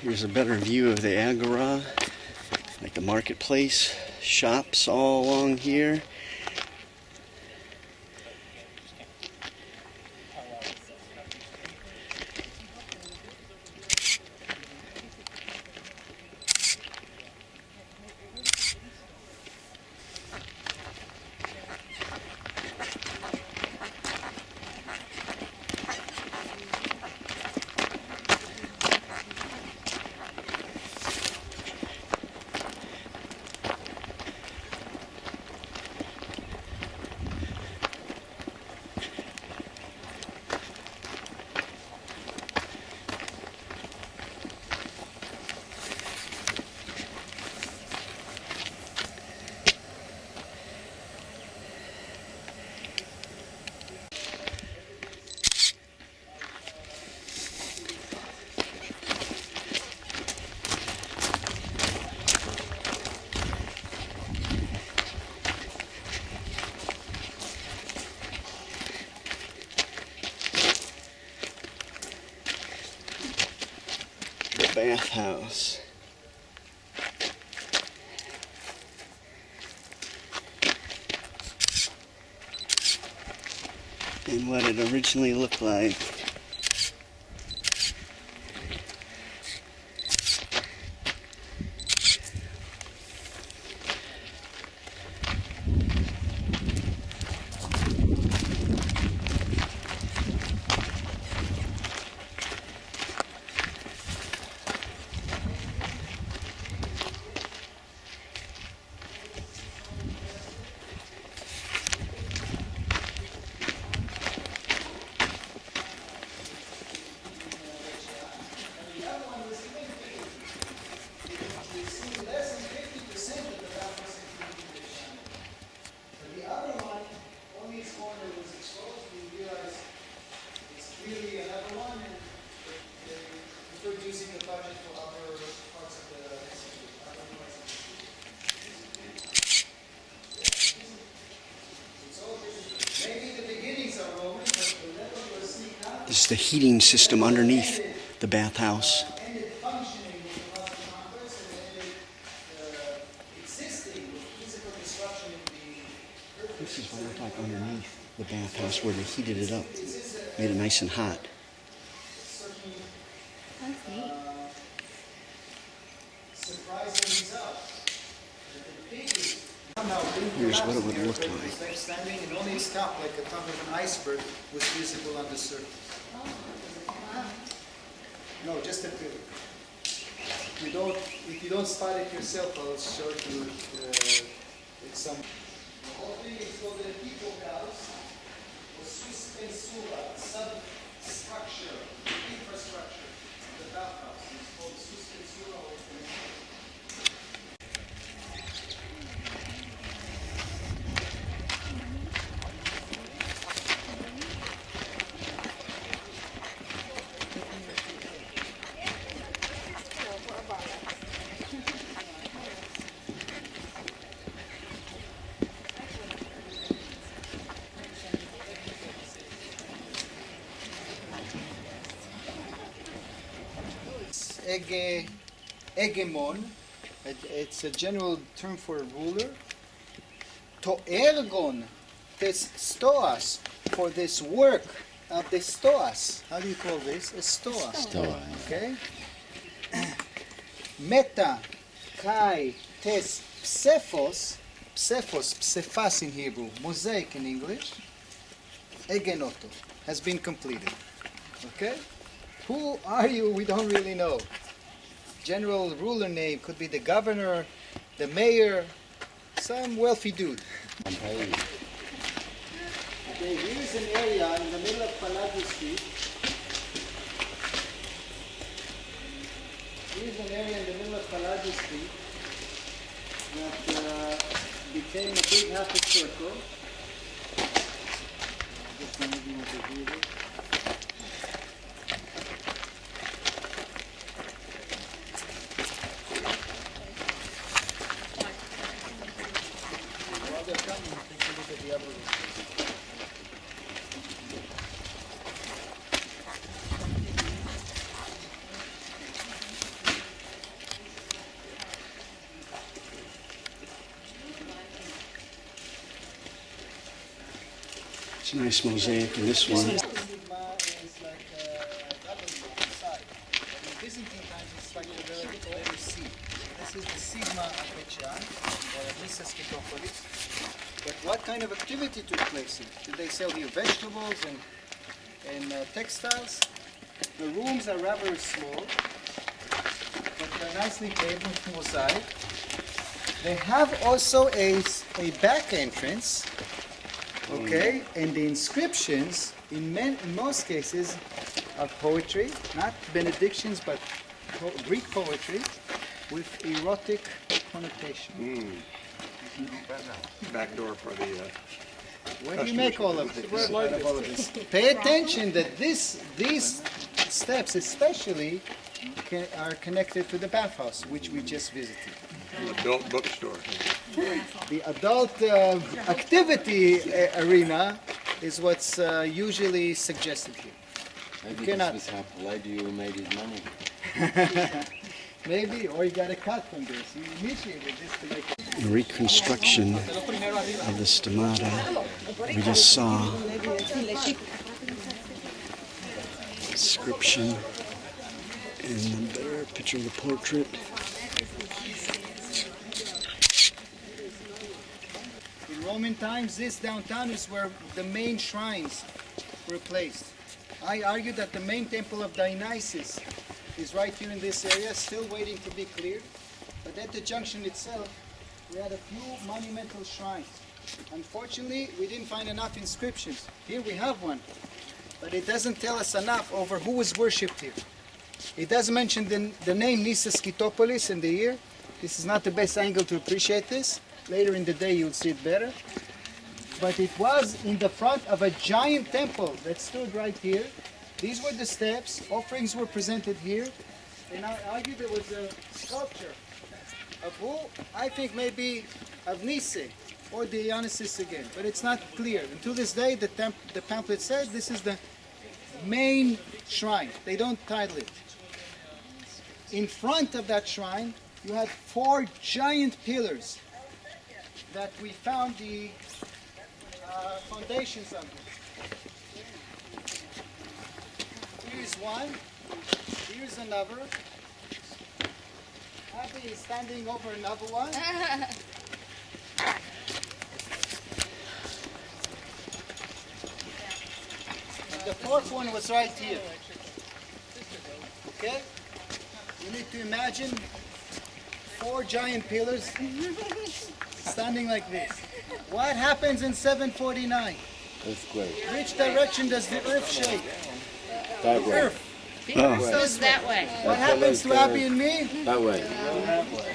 Here's a better view of the agora, like the marketplace, shops all along here. Bathhouse. And what it originally looked like. This is the heating system underneath the bathhouse. This is what it looked like underneath the bathhouse where they heated it up. Made it nice and hot. That's neat. Here's what it would look like. Standing and only its top, like the top of an iceberg, was visible on the surface. Oh, wow. No, just a few. If you don't spot it yourself, I'll show you it's some. The whole thing is called the people house, or substructure, infrastructure of the bathhouse. It's called suspensura. Hegemon, it's a general term for a ruler. To ergon tes stoas, for this work of the stoas. How do you call this? A stoa. Stoa. Okay. Meta kai tes psephos, psephas in Hebrew, mosaic in English. Egenoto has been completed. Okay. Who are you? We don't really know. General ruler name could be the governor, the mayor, some wealthy dude. Okay, here's an area in the middle of Paladio Street. Here's an area in the middle of Paladio Street that became a big half a circle. Just maybe over here. It's a nice mosaic in this one. Sigma is like a double side. In Byzantine times, it's like the letter C. This is the Sigma of Beth Shean, or Nisas Ketopolis. But what kind of activity took place here? Did they sell here vegetables and textiles? The rooms are rather small, but they're nicely paved with mosaic. They have also a back entrance, okay, and the inscriptions in most cases are poetry, not benedictions, but Greek poetry with erotic connotation. Back door for the. Where do you make all of this? Pay attention that these steps especially are connected to the bathhouse, which we just visited. Adult bookstore. The adult activity arena is what's usually suggested here. Maybe cannot- this was how Palladium made his money. Maybe, or you got a cut from this. You initiated this to make it. The reconstruction of the stomata we just saw. Inscription and a better picture of the portrait. In Roman times, this downtown is where the main shrines were placed. I argue that the main temple of Dionysus is right here in this area, still waiting to be cleared. But at the junction itself, we had a few monumental shrines. Unfortunately, we didn't find enough inscriptions. Here we have one, but it doesn't tell us enough over who was worshipped here. It does mention the name Nisas Ketopolis and the year. This is not the best angle to appreciate this. Later in the day you'll see it better. But it was in the front of a giant temple that stood right here. These were the steps, offerings were presented here, and I argue there was a sculpture of who? I think maybe of Nise or Dionysus again, but it's not clear. And to this day, the pamphlet says this is the main shrine. They don't title it. In front of that shrine, you had 4 giant pillars that we found the foundations of. Here's one, here's another. Abby is standing over another one. And the 4th one was right here. Okay? You need to imagine 4 giant pillars standing like this. What happens in 749? Earthquake. Which direction does the earth shake? That way. Earth. Goes that way. What happens to Abby and me? That way.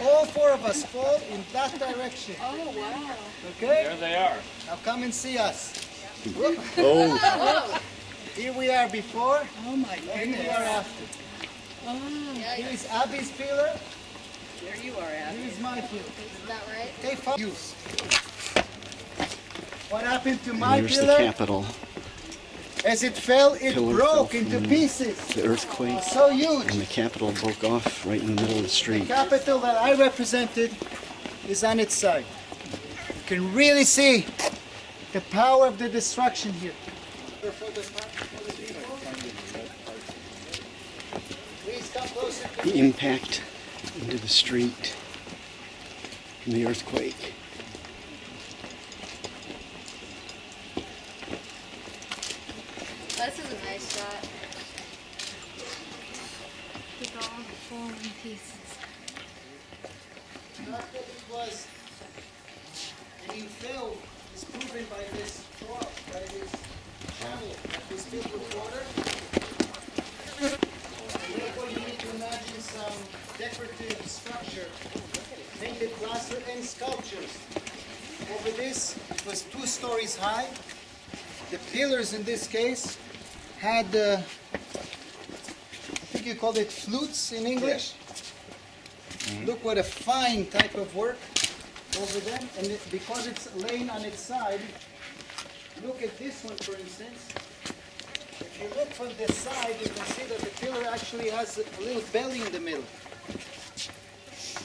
All 4 of us fall in that direction. Oh, wow. Okay? There they are. Now come and see us. Oh, Here we are before, Oh, my and here we are after. Here is Abby's pillar, There you are, Abby. here is my pillar. Is that right? Okay, use. What happened to And my here's the pillar? Capitol. As it fell, it Pillar broke fell into from pieces. The earthquake, So huge. and the Capitol broke off right in the middle of the street. Capital that I represented is on its side. You can really see the power of the destruction here. Please come closer to The impact into the street from the earthquake. This is a nice shot. Look at all the falling pieces. Not that it was being filled is proven by this trough, by this channel that was filled with water. Therefore, you need to imagine some decorative structure, painted plaster and sculptures. Over this, it was 2 stories high. The pillars in this case had, I think you called it flutes in English. Look what a fine type of work over them, and because it's laying on its side, look at this one for instance. If you look from this side, you can see that the pillar actually has a little belly in the middle.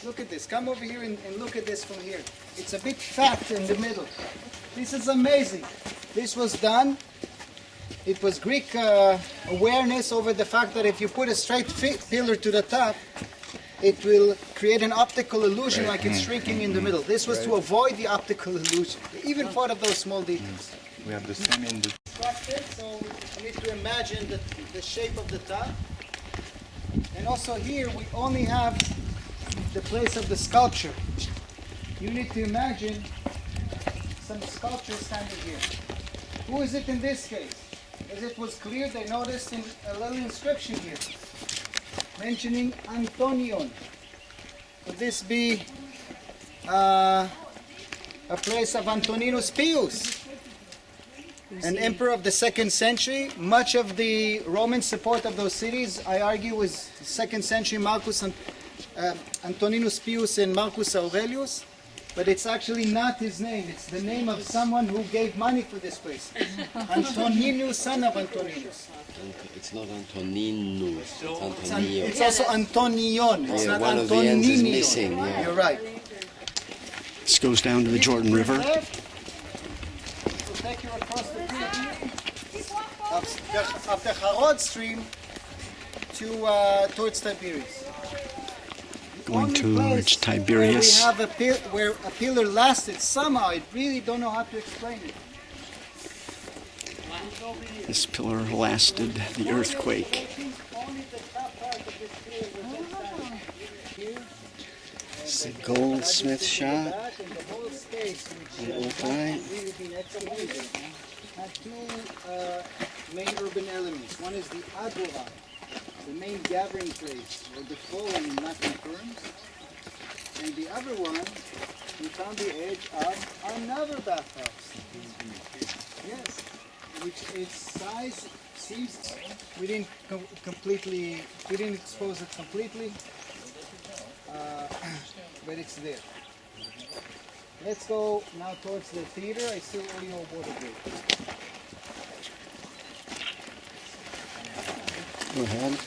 Look at this. Come over here and look at this from here. It's a bit fat in the middle. This is amazing. This was done. It was Greek awareness over the fact that if you put a straight pillar to the top, it will create an optical illusion like it's shrinking in the middle. This was to avoid the optical illusion. They even thought of those small details. We have the same in the So you need to imagine the shape of the top. And also here we only have the place of the sculpture. You need to imagine some sculpture standing here. Who is it in this case? As it was clear, they noticed in a little inscription here mentioning Antonion. Could this be a place of Antoninus Pius, an emperor of the 2nd century? Much of the Roman support of those cities, I argue, was 2nd century Marcus Antoninus Pius and Marcus Aurelius. But it's actually not his name. It's the name of someone who gave money for this place. Antoninus, son of Antoninus. It's not Antoninus, it's Antonio. It's also Antonion. It's Yeah, not one of the ends is Antoninion. missing, yeah. You're right. This goes down to the Jordan River. Left, it will take you across the bridge of the Harod stream towards Tiberias. Going Only towards place Tiberias. Where we have where a pillar lasted somehow. I really don't know how to explain it. This pillar lasted the earthquake. Only the top part of this pillar was standing. Here, It's a goldsmith shop. back in the whole space, which An old guy. really been excavated, had two main urban elements. One is the agora, the main gathering place where the fallen not confirmed. And the other one, we found the edge of another bathhouse. Yes, which its size seems, we didn't expose it completely, but it's there. Let's go now towards the theater. I still owe you a water break. Go ahead.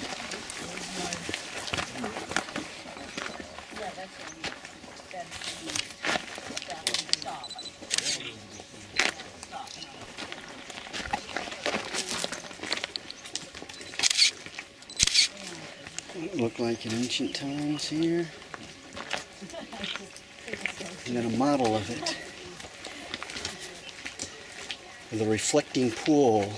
It looked like in ancient times here. And then a model of it with a reflecting pool.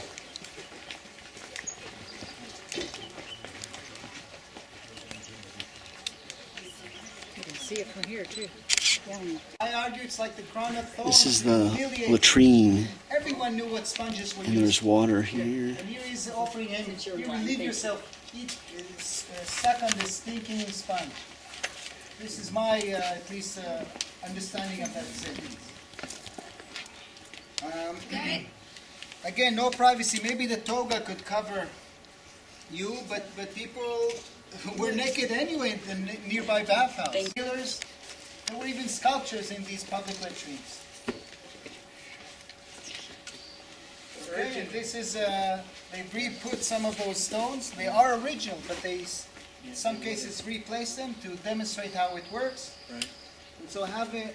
You can see it from here too. I argue it's like the crown of thorns. This is the Humiliating. latrine, Everyone knew what sponges were and used. there's water here. And here he's offering him, you relieve yourself, eat, suck on this stinking sponge. This is my, at least, understanding of that sentence. Again, no privacy. Maybe the toga could cover you, but people were naked anyway in the nearby bathhouse. Pillars, there were even sculptures in these public latrines. Okay, and this is, they re-put some of those stones. They are original, but they, in some cases, replace them to demonstrate how it works. Right. And so after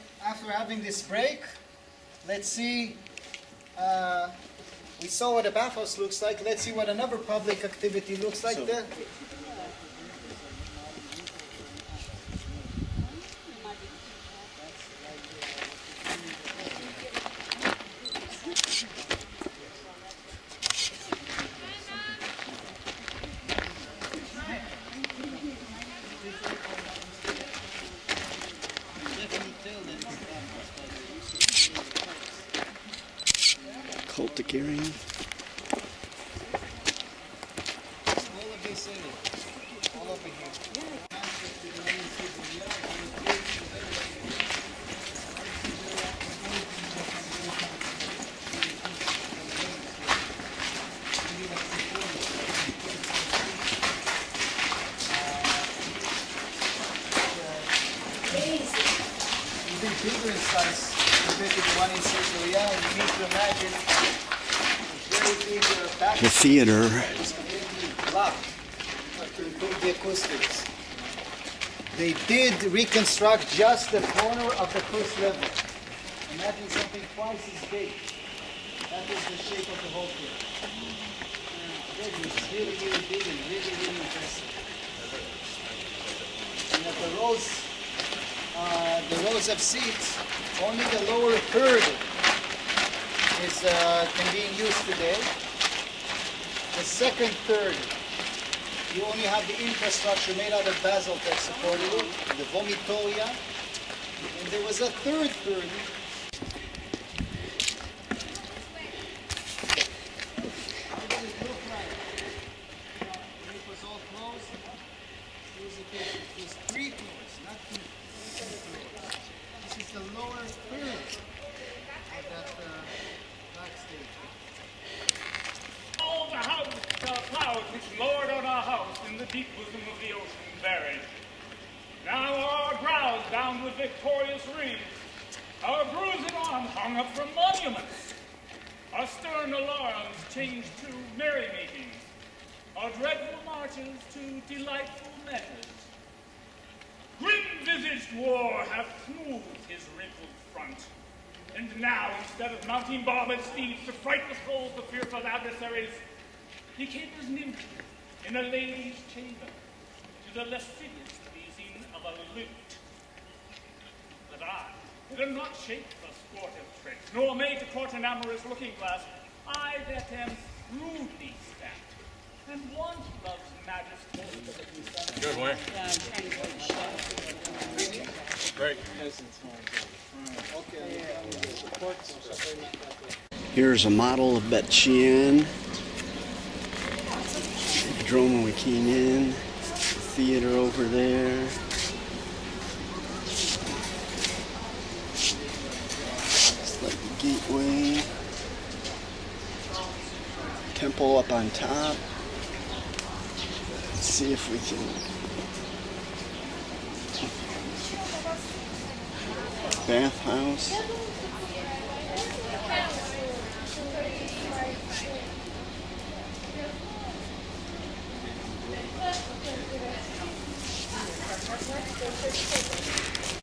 having this break, let's see, we saw what a bathhouse looks like. Let's see what another public activity looks like there. Cultic area. All of this area, all over here. Even bigger in size compared to the one in Caesarea. You need to imagine a very big back. The theater. It's completely blocked to improve the acoustics. They did reconstruct just the corner of the first level. Imagine something twice as big. That is the shape of the whole thing. It's really, really big and really, really impressive. And at the rows of seats, only the lower third can be in use today. The second third, you only have the infrastructure made out of basalt that supported it, the vomitoria, and there was a third third. How did it look like? When it was all closed, it was three floors, not two floors. This is the lower third of that backstage. All the clouds which lowered on our house in the deep bosom of the ocean buried. Now our brows bound with victorious wreaths, our bruised arms hung up from monuments, our stern alarms changed to merrymakings, our dreadful marches to delightful measures. Grim-visaged war hath smoothed his wrinkled front, and now, instead of mounting barbed steeds to fright the skulls of fearful adversaries, he capers nymph in a lady's chamber to the lascivious pleasing of a lute. But I am not shaped for sportive tricks, nor made to court an amorous looking-glass. I that am rudely stamped, and want love's majesty. Good, Wayne. Great. Here's a model of Beth Shean. The drone when we came in. The theater over there. It's like the gateway. Temple up on top. Let's see if we can. Bathhouse.